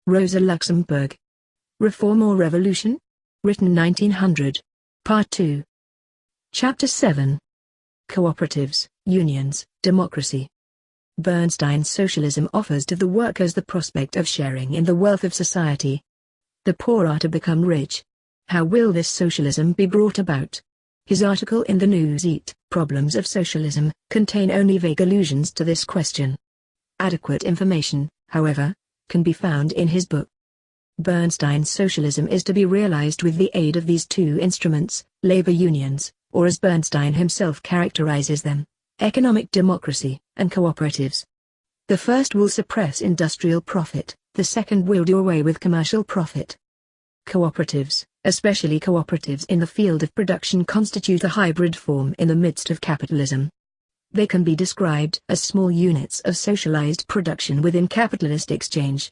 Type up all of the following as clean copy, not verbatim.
Rosa Luxemburg. Reform or Revolution? Written 1900. Part 2. Chapter 7. Cooperatives, Unions, Democracy. Bernstein's socialism offers to the workers the prospect of sharing in the wealth of society. The poor are to become rich. How will this socialism be brought about? His article in the Newsbeat, Problems of Socialism, contain only vague allusions to this question. Adequate information, however, can be found in his book. Bernstein's socialism is to be realized with the aid of these two instruments, labor unions, or as Bernstein himself characterizes them, economic democracy, and cooperatives. The first will suppress industrial profit, the second will do away with commercial profit. Cooperatives, especially cooperatives in the field of production, constitute a hybrid form in the midst of capitalism. They can be described as small units of socialized production within capitalist exchange.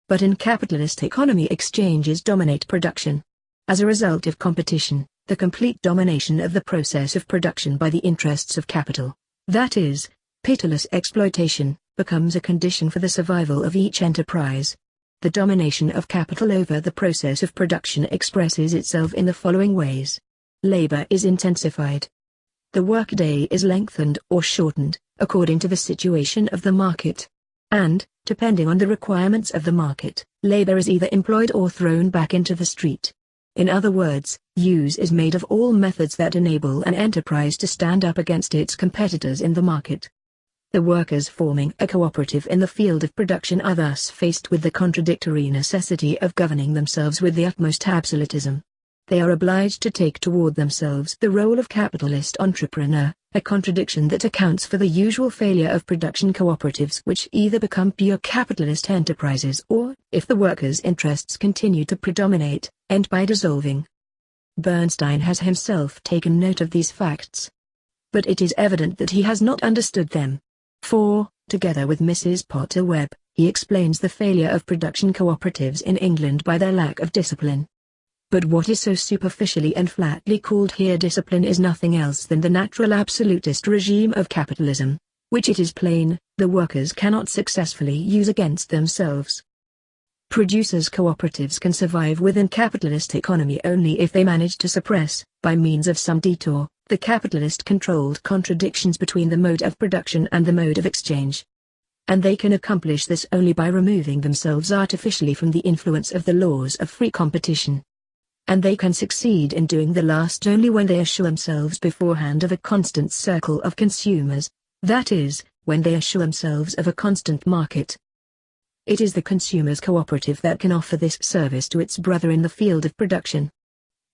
But in capitalist economy, exchanges dominate production. As a result of competition, the complete domination of the process of production by the interests of capital, that is, pitiless exploitation, becomes a condition for the survival of each enterprise. The domination of capital over the process of production expresses itself in the following ways. Labor is intensified. The workday is lengthened or shortened, according to the situation of the market. And, depending on the requirements of the market, labor is either employed or thrown back into the street. In other words, use is made of all methods that enable an enterprise to stand up against its competitors in the market. The workers forming a cooperative in the field of production are thus faced with the contradictory necessity of governing themselves with the utmost absolutism. They are obliged to take toward themselves the role of capitalist entrepreneur, a contradiction that accounts for the usual failure of production cooperatives, which either become pure capitalist enterprises or, if the workers' interests continue to predominate, end by dissolving. Bernstein has himself taken note of these facts. But it is evident that he has not understood them. For, together with Mrs. Potter Webb, he explains the failure of production cooperatives in England by their lack of discipline. But what is so superficially and flatly called here discipline is nothing else than the natural absolutist regime of capitalism, which it is plain, the workers cannot successfully use against themselves. Producers' cooperatives can survive within capitalist economy only if they manage to suppress, by means of some detour, the capitalist-controlled contradictions between the mode of production and the mode of exchange. And they can accomplish this only by removing themselves artificially from the influence of the laws of free competition. And they can succeed in doing the last only when they assure themselves beforehand of a constant circle of consumers, that is, when they assure themselves of a constant market. It is the consumers' cooperative that can offer this service to its brother in the field of production.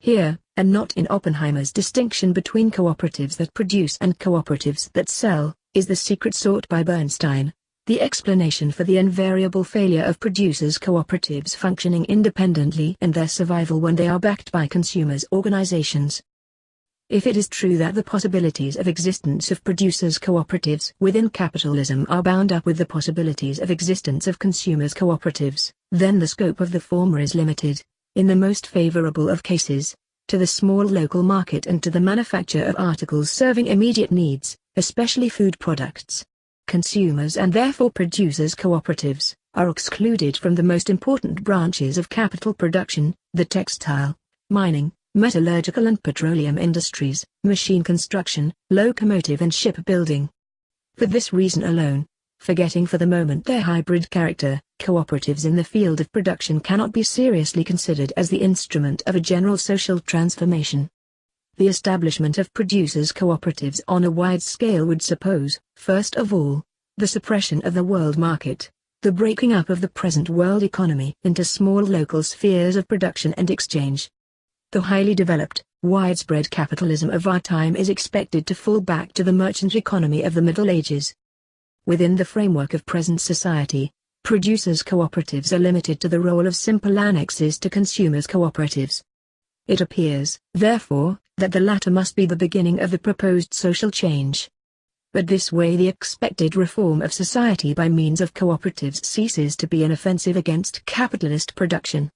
Here, and not in Oppenheimer's distinction between cooperatives that produce and cooperatives that sell, is the secret sought by Bernstein, the explanation for the invariable failure of producers' cooperatives functioning independently and their survival when they are backed by consumers' organizations. If it is true that the possibilities of existence of producers' cooperatives within capitalism are bound up with the possibilities of existence of consumers' cooperatives, then the scope of the former is limited, in the most favorable of cases, to the small local market and to the manufacture of articles serving immediate needs, especially food products. Consumers and therefore producers' cooperatives are excluded from the most important branches of capital production, the textile, mining, metallurgical and petroleum industries, machine construction, locomotive and shipbuilding. For this reason alone, forgetting for the moment their hybrid character, cooperatives in the field of production cannot be seriously considered as the instrument of a general social transformation. The establishment of producers' cooperatives on a wide scale would suppose, first of all, the suppression of the world market, the breaking up of the present world economy into small local spheres of production and exchange. The highly developed, widespread capitalism of our time is expected to fall back to the merchant economy of the Middle Ages. Within the framework of present society, producers' cooperatives are limited to the role of simple annexes to consumers' cooperatives. It appears, therefore, that the latter must be the beginning of the proposed social change. But this way the expected reform of society by means of cooperatives ceases to be an offensive against capitalist production.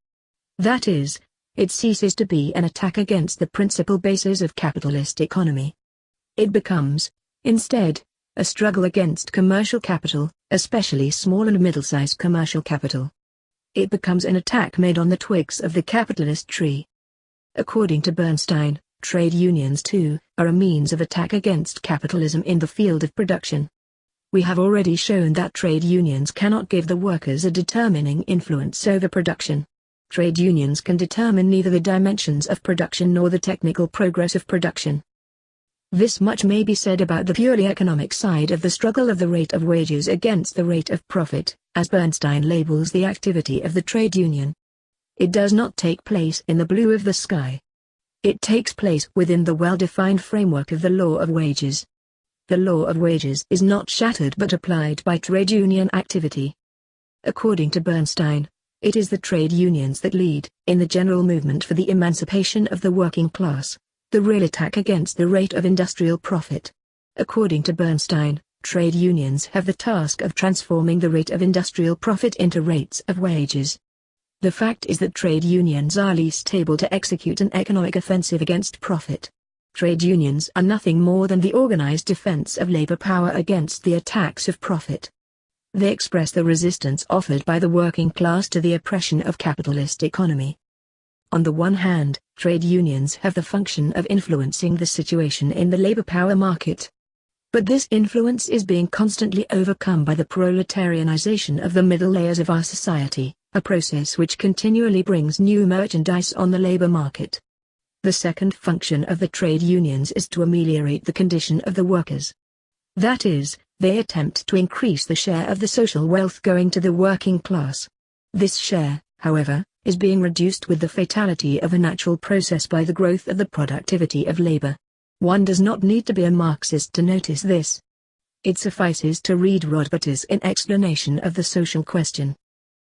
That is, it ceases to be an attack against the principal bases of capitalist economy. It becomes, instead, a struggle against commercial capital, especially small and middle-sized commercial capital. It becomes an attack made on the twigs of the capitalist tree. According to Bernstein, trade unions too are a means of attack against capitalism in the field of production. We have already shown that trade unions cannot give the workers a determining influence over production. Trade unions can determine neither the dimensions of production nor the technical progress of production. This much may be said about the purely economic side of the struggle of the rate of wages against the rate of profit, as Bernstein labels the activity of the trade union. It does not take place in the blue of the sky. It takes place within the well-defined framework of the law of wages. The law of wages is not shattered but applied by trade union activity. According to Bernstein, it is the trade unions that lead, in the general movement for the emancipation of the working class, the real attack against the rate of industrial profit. According to Bernstein, trade unions have the task of transforming the rate of industrial profit into rates of wages. The fact is that trade unions are least able to execute an economic offensive against profit. Trade unions are nothing more than the organized defense of labor power against the attacks of profit. They express the resistance offered by the working class to the oppression of capitalist economy. On the one hand, trade unions have the function of influencing the situation in the labor power market. But this influence is being constantly overcome by the proletarianization of the middle layers of our society, a process which continually brings new merchandise on the labor market. The second function of the trade unions is to ameliorate the condition of the workers. That is, they attempt to increase the share of the social wealth going to the working class. This share, however, is being reduced with the fatality of a natural process by the growth of the productivity of labor. One does not need to be a Marxist to notice this. It suffices to read Rodberter's In Explanation of the Social Question.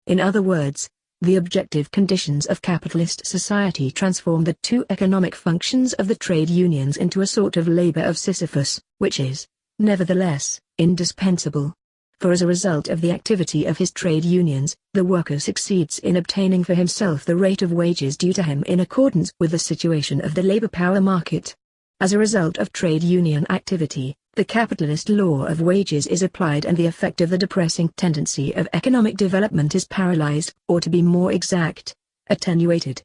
In other words, the objective conditions of capitalist society transform the two economic functions of the trade unions into a sort of labor of Sisyphus, which is, nevertheless, indispensable. For as a result of the activity of his trade unions, the worker succeeds in obtaining for himself the rate of wages due to him in accordance with the situation of the labor power market. As a result of trade union activity, the capitalist law of wages is applied and the effect of the depressing tendency of economic development is paralyzed, or to be more exact, attenuated.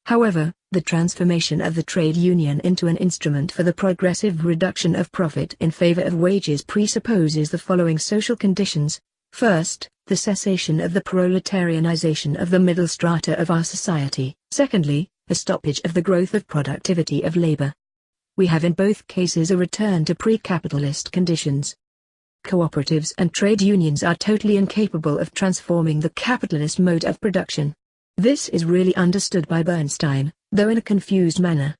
However, the transformation of the trade union into an instrument for the progressive reduction of profit in favor of wages presupposes the following social conditions. First, the cessation of the proletarianization of the middle strata of our society. Secondly, a stoppage of the growth of productivity of labor. We have in both cases a return to pre-capitalist conditions. Cooperatives and trade unions are totally incapable of transforming the capitalist mode of production. This is really understood by Bernstein, though in a confused manner.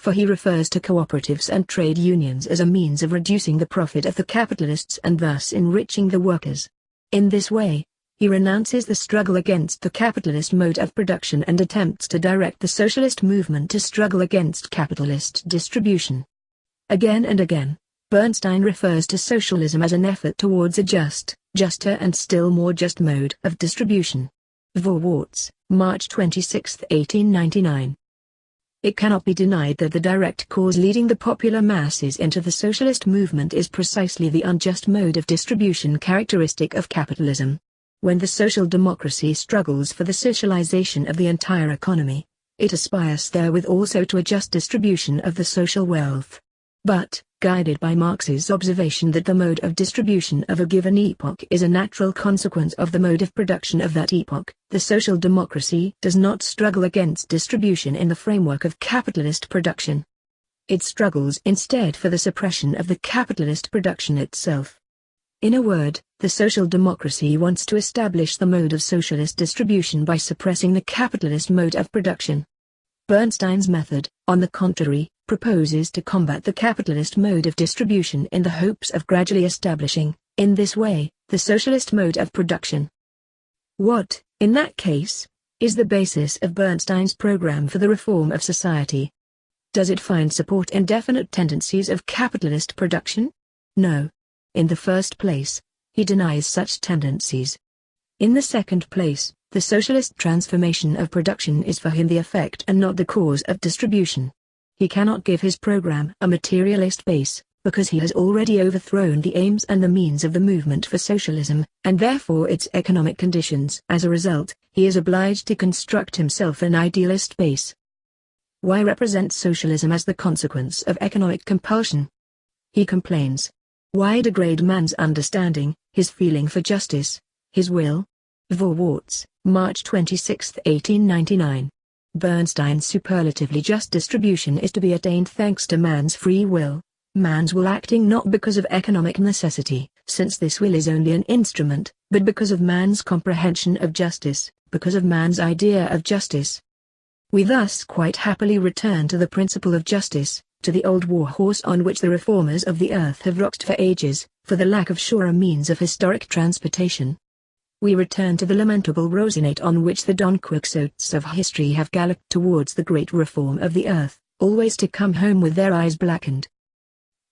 For he refers to cooperatives and trade unions as a means of reducing the profit of the capitalists and thus enriching the workers. In this way, he renounces the struggle against the capitalist mode of production and attempts to direct the socialist movement to struggle against capitalist distribution. Again and again, Bernstein refers to socialism as an effort towards a juster and still more just mode of distribution. Vorwärts, March 26, 1899. It cannot be denied that the direct cause leading the popular masses into the socialist movement is precisely the unjust mode of distribution characteristic of capitalism. When the social democracy struggles for the socialization of the entire economy, it aspires therewith also to a just distribution of the social wealth. But, guided by Marx's observation that the mode of distribution of a given epoch is a natural consequence of the mode of production of that epoch, the social democracy does not struggle against distribution in the framework of capitalist production. It struggles instead for the suppression of the capitalist production itself. In a word, the social democracy wants to establish the mode of socialist distribution by suppressing the capitalist mode of production. Bernstein's method, on the contrary, proposes to combat the capitalist mode of distribution in the hopes of gradually establishing, in this way, the socialist mode of production. What, in that case, is the basis of Bernstein's program for the reform of society? Does it find support in definite tendencies of capitalist production? No. In the first place, he denies such tendencies. In the second place, the socialist transformation of production is for him the effect and not the cause of distribution. He cannot give his program a materialist base, because he has already overthrown the aims and the means of the movement for socialism, and therefore its economic conditions. As a result, he is obliged to construct himself an idealist base. Why represent socialism as the consequence of economic compulsion? He complains. Why degrade man's understanding, his feeling for justice, his will? Vorwärts, March 26, 1899. Bernstein's superlatively just distribution is to be attained thanks to man's free will. Man's will acting not because of economic necessity, since this will is only an instrument, but because of man's comprehension of justice, because of man's idea of justice. We thus quite happily return to the principle of justice, to the old war horse on which the reformers of the earth have rocked for ages, for the lack of surer means of historic transportation. We return to the lamentable rosinate on which the Don Quixotes of history have galloped towards the great reform of the earth, always to come home with their eyes blackened.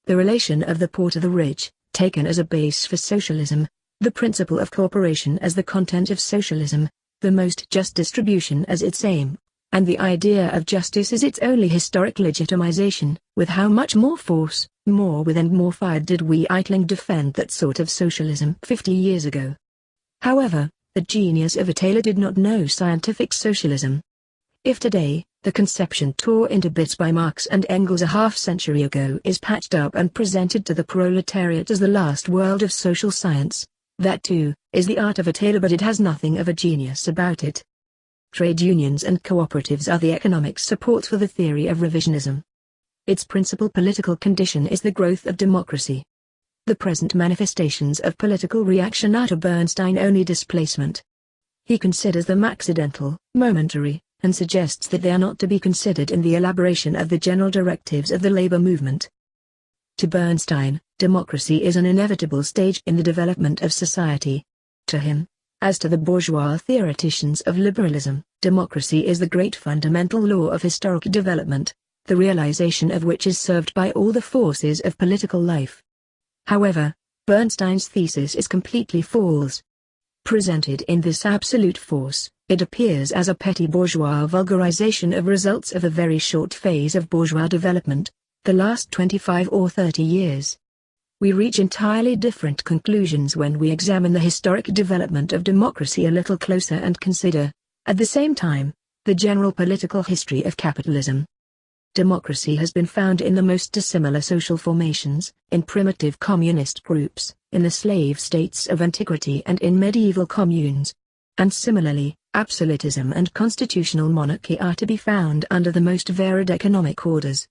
The relation of the poor to the rich, taken as a base for socialism, the principle of cooperation as the content of socialism, the most just distribution as its aim, and the idea of justice as its only historic legitimization, with how much more force, more with and more fire did we idling defend that sort of socialism 50 years ago. However, the genius of a tailor did not know scientific socialism. If today, the conception tore into bits by Marx and Engels a half-century ago is patched up and presented to the proletariat as the last world of social science, that too, is the art of a tailor, but it has nothing of a genius about it. Trade unions and cooperatives are the economic support for the theory of revisionism. Its principal political condition is the growth of democracy. The present manifestations of political reaction are to Bernstein only displacement. He considers them accidental, momentary, and suggests that they are not to be considered in the elaboration of the general directives of the labor movement. To Bernstein, democracy is an inevitable stage in the development of society. To him, as to the bourgeois theoreticians of liberalism, democracy is the great fundamental law of historic development, the realization of which is served by all the forces of political life. However, Bernstein's thesis is completely false. Presented in this absolute force, it appears as a petty bourgeois vulgarization of results of a very short phase of bourgeois development, the last 25 or 30 years. We reach entirely different conclusions when we examine the historic development of democracy a little closer and consider, at the same time, the general political history of capitalism. Democracy has been found in the most dissimilar social formations, in primitive communist groups, in the slave states of antiquity and in medieval communes. And similarly, absolutism and constitutional monarchy are to be found under the most varied economic orders.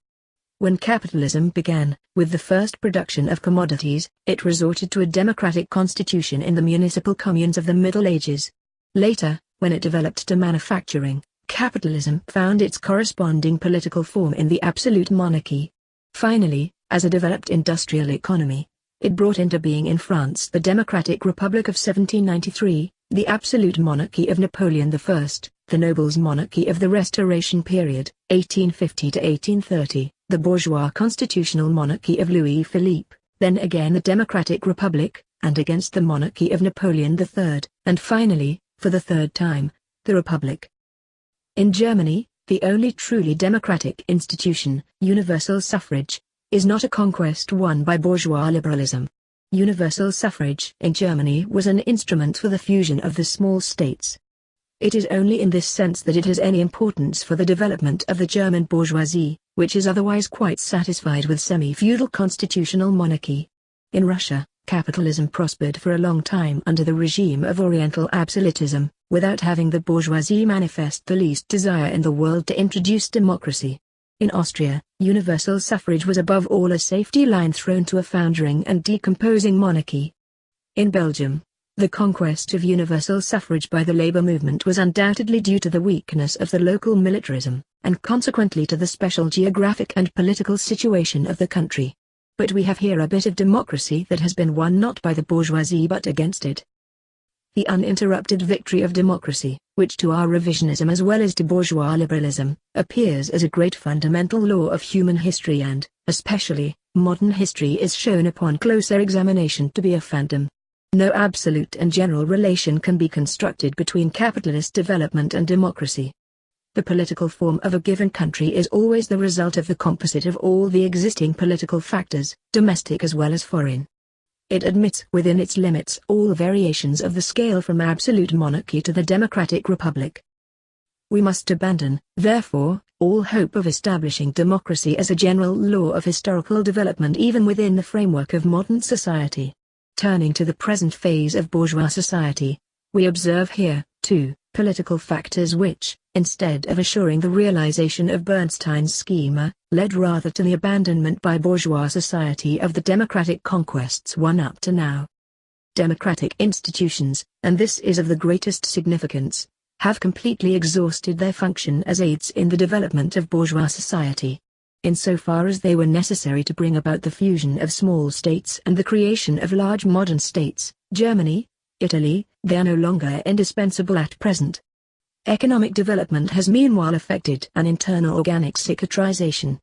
When capitalism began, with the first production of commodities, it resorted to a democratic constitution in the municipal communes of the Middle Ages. Later, when it developed to manufacturing, capitalism found its corresponding political form in the absolute monarchy. Finally, as a developed industrial economy, it brought into being in France the Democratic Republic of 1793, the absolute monarchy of Napoleon I, the nobles' monarchy of the Restoration period, 1850 to 1830, the bourgeois constitutional monarchy of Louis Philippe, then again the Democratic Republic, and against the monarchy of Napoleon III, and finally, for the third time, the Republic. In Germany, the only truly democratic institution, universal suffrage, is not a conquest won by bourgeois liberalism. Universal suffrage in Germany was an instrument for the fusion of the small states. It is only in this sense that it has any importance for the development of the German bourgeoisie, which is otherwise quite satisfied with semi-feudal constitutional monarchy. In Russia, capitalism prospered for a long time under the regime of Oriental absolutism, without having the bourgeoisie manifest the least desire in the world to introduce democracy. In Austria, universal suffrage was above all a safety line thrown to a foundering and decomposing monarchy. In Belgium, the conquest of universal suffrage by the labor movement was undoubtedly due to the weakness of the local militarism, and consequently to the special geographic and political situation of the country. But we have here a bit of democracy that has been won not by the bourgeoisie but against it. The uninterrupted victory of democracy, which to our revisionism as well as to bourgeois liberalism, appears as a great fundamental law of human history and, especially, modern history is shown upon closer examination to be a phantom. No absolute and general relation can be constructed between capitalist development and democracy. The political form of a given country is always the result of the composite of all the existing political factors, domestic as well as foreign. It admits within its limits all variations of the scale from absolute monarchy to the democratic republic. We must abandon, therefore, all hope of establishing democracy as a general law of historical development even within the framework of modern society. Turning to the present phase of bourgeois society, we observe here, too, political factors which, instead of assuring the realization of Bernstein's schema, led rather to the abandonment by bourgeois society of the democratic conquests won up to now. Democratic institutions, and this is of the greatest significance, have completely exhausted their function as aids in the development of bourgeois society. Insofar as they were necessary to bring about the fusion of small states and the creation of large modern states, Germany, Italy, they are no longer indispensable at present. Economic development has meanwhile effected an internal organic cicatrization.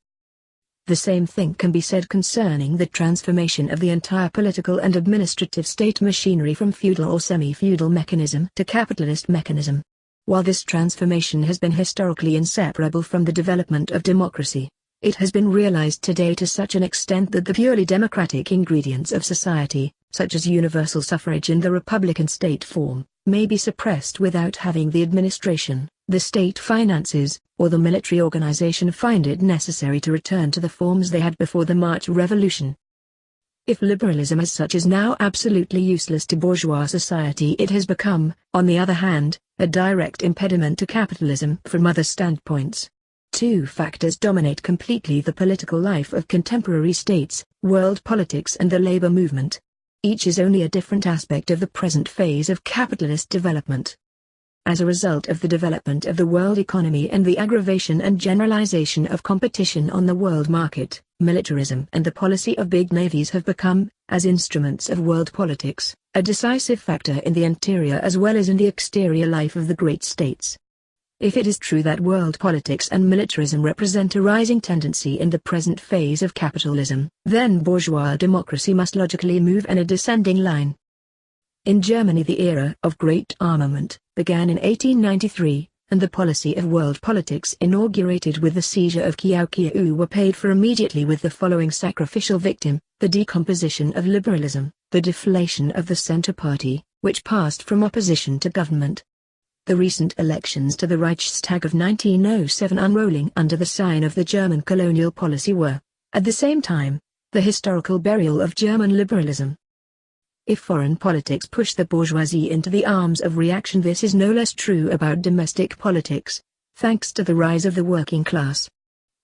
The same thing can be said concerning the transformation of the entire political and administrative state machinery from feudal or semi-feudal mechanism to capitalist mechanism. While this transformation has been historically inseparable from the development of democracy, it has been realized today to such an extent that the purely democratic ingredients of society, such as universal suffrage in the republican state form, may be suppressed without having the administration, the state finances, or the military organization find it necessary to return to the forms they had before the March Revolution. If liberalism as such is now absolutely useless to bourgeois society, it has become, on the other hand, a direct impediment to capitalism from other standpoints. Two factors dominate completely the political life of contemporary states, world politics and the labor movement. Each is only a different aspect of the present phase of capitalist development. As a result of the development of the world economy and the aggravation and generalization of competition on the world market, militarism and the policy of big navies have become, as instruments of world politics, a decisive factor in the interior as well as in the exterior life of the great states. If it is true that world politics and militarism represent a rising tendency in the present phase of capitalism, then bourgeois democracy must logically move in a descending line. In Germany the era of great armament began in 1893, and the policy of world politics inaugurated with the seizure of Kiev were paid for immediately with the following sacrificial victim: the decomposition of liberalism, the deflation of the Centre Party, which passed from opposition to government. The recent elections to the Reichstag of 1907 unrolling under the sign of the German colonial policy were, at the same time, the historical burial of German liberalism. If foreign politics push the bourgeoisie into the arms of reaction, this is no less true about domestic politics, thanks to the rise of the working class.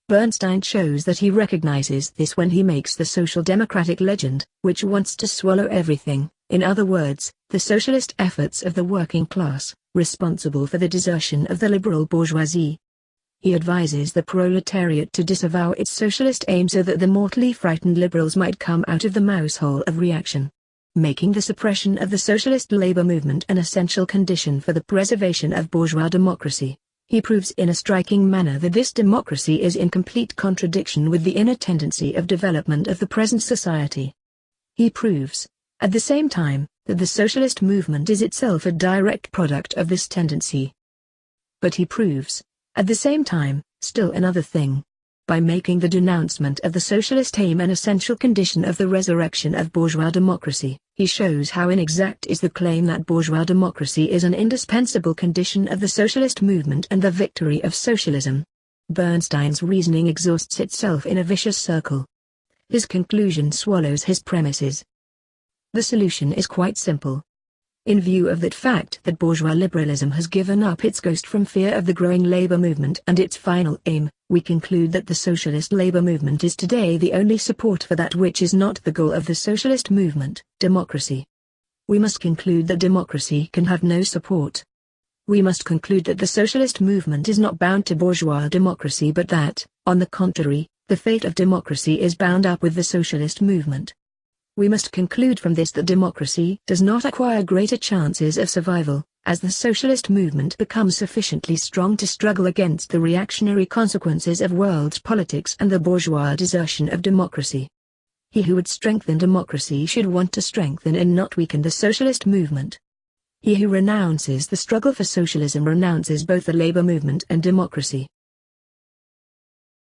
Bernstein shows that he recognizes this when he makes the social democratic legend, which wants to swallow everything, in other words, the socialist efforts of the working class, responsible for the desertion of the liberal bourgeoisie. He advises the proletariat to disavow its socialist aim so that the mortally frightened liberals might come out of the mousehole of reaction. Making the suppression of the socialist labor movement an essential condition for the preservation of bourgeois democracy, he proves in a striking manner that this democracy is in complete contradiction with the inner tendency of development of the present society. He proves, at the same time, that the socialist movement is itself a direct product of this tendency. But he proves, at the same time, still another thing. By making the denouncement of the socialist aim an essential condition of the resurrection of bourgeois democracy, he shows how inexact is the claim that bourgeois democracy is an indispensable condition of the socialist movement and the victory of socialism. Bernstein's reasoning exhausts itself in a vicious circle. His conclusion swallows his premises. The solution is quite simple. In view of that fact that bourgeois liberalism has given up its ghost from fear of the growing labor movement and its final aim, we conclude that the socialist labor movement is today the only support for that which is not the goal of the socialist movement, democracy. We must conclude that democracy can have no support. We must conclude that the socialist movement is not bound to bourgeois democracy but that, on the contrary, the fate of democracy is bound up with the socialist movement. We must conclude from this that democracy does not acquire greater chances of survival, as the socialist movement becomes sufficiently strong to struggle against the reactionary consequences of world politics and the bourgeois desertion of democracy. He who would strengthen democracy should want to strengthen and not weaken the socialist movement. He who renounces the struggle for socialism renounces both the labor movement and democracy.